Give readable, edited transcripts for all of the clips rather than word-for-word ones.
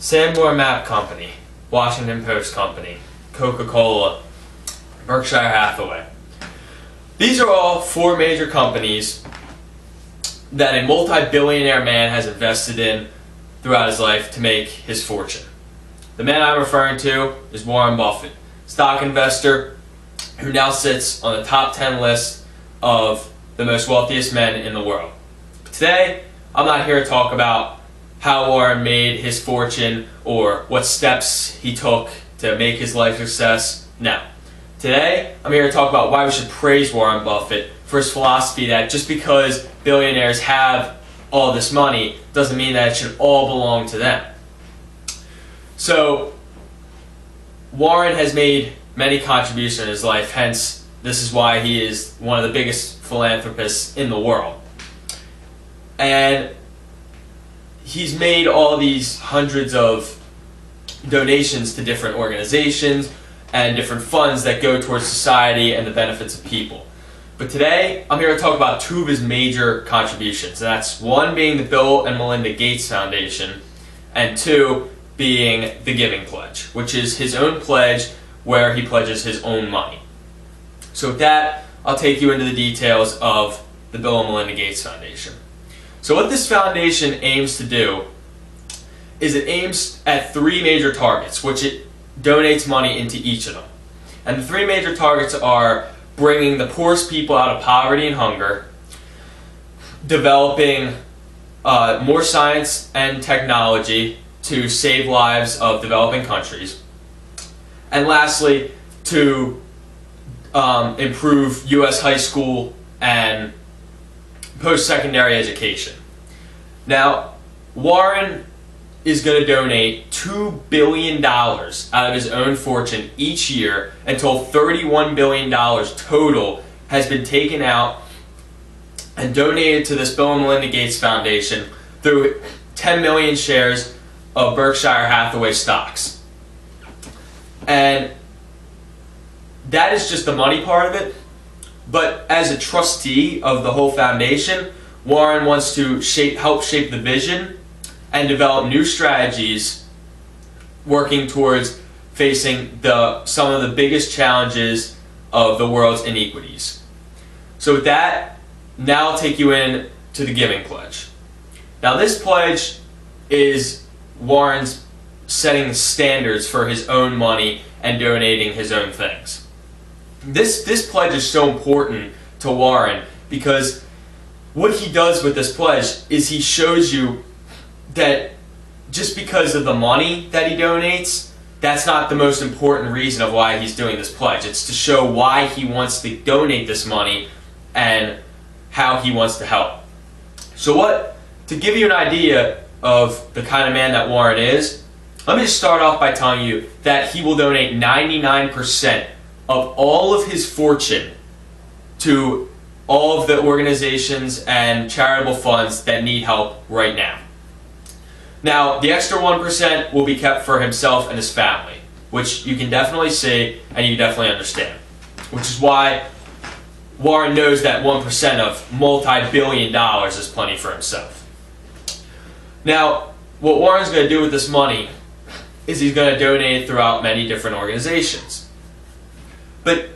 Sanborn Map Company, Washington Post Company, Coca-Cola, Berkshire Hathaway. These are all four major companies that a multi-billionaire man has invested in throughout his life to make his fortune. The man I'm referring to is Warren Buffett, stock investor who now sits on the top 10 list of the most wealthiest men in the world. Today, I'm not here to talk about how Warren made his fortune or what steps he took to make his life a success. No. Today, I'm here to talk about why we should praise Warren Buffett for his philosophy that just because billionaires have all this money doesn't mean that it should all belong to them. So, Warren has made many contributions in his life, hence this is why he is one of the biggest philanthropists in the world. And he's made all these hundreds of donations to different organizations and different funds that go towards society and the benefits of people. But today, I'm here to talk about two of his major contributions. And that's one being the Bill and Melinda Gates Foundation, and two being the Giving Pledge, which is his own pledge where he pledges his own money. So with that, I'll take you into the details of the Bill and Melinda Gates Foundation. So what this foundation aims to do is it aims at three major targets, which it donates money into each of them. And the three major targets are bringing the poorest people out of poverty and hunger, developing more science and technology to save lives of developing countries, and lastly, to improve U.S. high school and post-secondary education. Now, Warren is going to donate $2 billion out of his own fortune each year until $31 billion total has been taken out and donated to this Bill and Melinda Gates Foundation through 10 million shares of Berkshire Hathaway stocks. And that is just the money part of it. But as a trustee of the whole foundation, Warren wants to help shape the vision and develop new strategies working towards facing some of the biggest challenges of the world's inequities. So with that, now I'll take you in to the Giving Pledge. Now this pledge is Warren's setting standards for his own money and donating his own things. This pledge is so important to Warren because what he does with this pledge is he shows you that just because of the money that he donates, that's not the most important reason of why he's doing this pledge. It's to show why he wants to donate this money and how he wants to help. So to give you an idea of the kind of man that Warren is, let me just start off by telling you that he will donate 99% of all of his fortune to all of the organizations and charitable funds that need help right now. Now, the extra 1% will be kept for himself and his family, which you can definitely see and you definitely understand. Which is why Warren knows that 1% of multi-billion dollars is plenty for himself. Now, what Warren's going to do with this money is he's going to donate it throughout many different organizations. But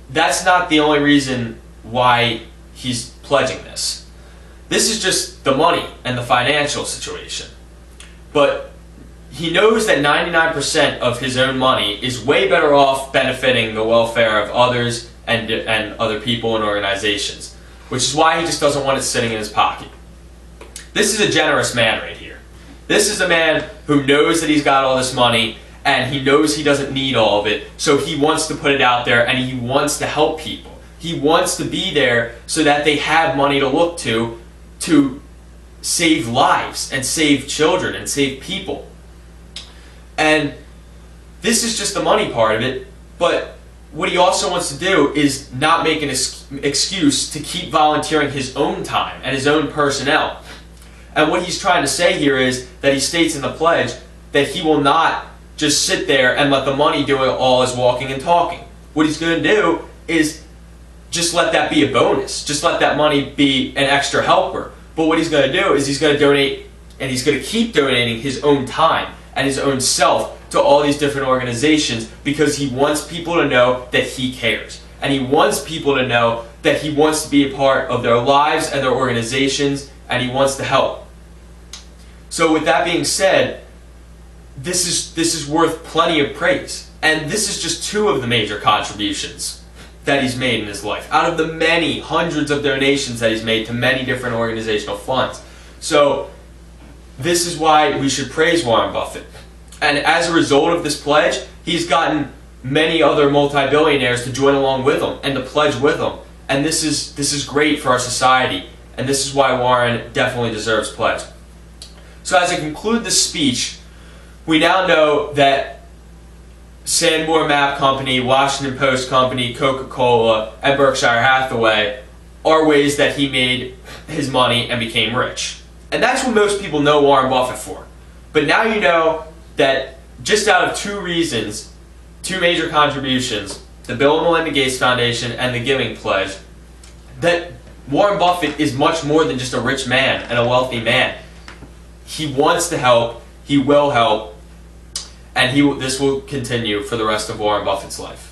that's not the only reason why he's pledging this. This is just the money and the financial situation. But he knows that 99% of his own money is way better off benefiting the welfare of others and other people and organizations, which is why he just doesn't want it sitting in his pocket. This is a generous man right here. This is a man who knows that he's got all this money and he knows he doesn't need all of it, so he wants to put it out there and he wants to help people. He wants to be there so that they have money to look to save lives and save children and save people. And this is just the money part of it, but what he also wants to do is not make an excuse to keep volunteering his own time and his own personnel. And what he's trying to say here is that he states in the pledge that he will not just sit there and let the money do all his walking and talking. What he's going to do is just let that be a bonus. Just let that money be an extra helper. But what he's going to do is he's going to donate, and he's going to keep donating his own time and his own self to all these different organizations because he wants people to know that he cares. And he wants people to know that he wants to be a part of their lives and their organizations, and he wants to help. So with that being said, this is worth plenty of praise. And this is just two of the major contributions that he's made in his life, out of the many hundreds of donations that he's made to many different organizational funds. So this is why we should praise Warren Buffett. And as a result of this pledge, he's gotten many other multi-billionaires to join along with him and to pledge with him. And this is great for our society. And this is why Warren definitely deserves pledge. So as I conclude this speech, we now know that Sanborn Map Company, Washington Post Company, Coca-Cola, and Berkshire Hathaway are ways that he made his money and became rich. And that's what most people know Warren Buffett for. But now you know that just out of two reasons, two major contributions, the Bill and Melinda Gates Foundation and the Giving Pledge, that Warren Buffett is much more than just a rich man and a wealthy man. He wants to help, he will help, and this will continue for the rest of Warren Buffett's life.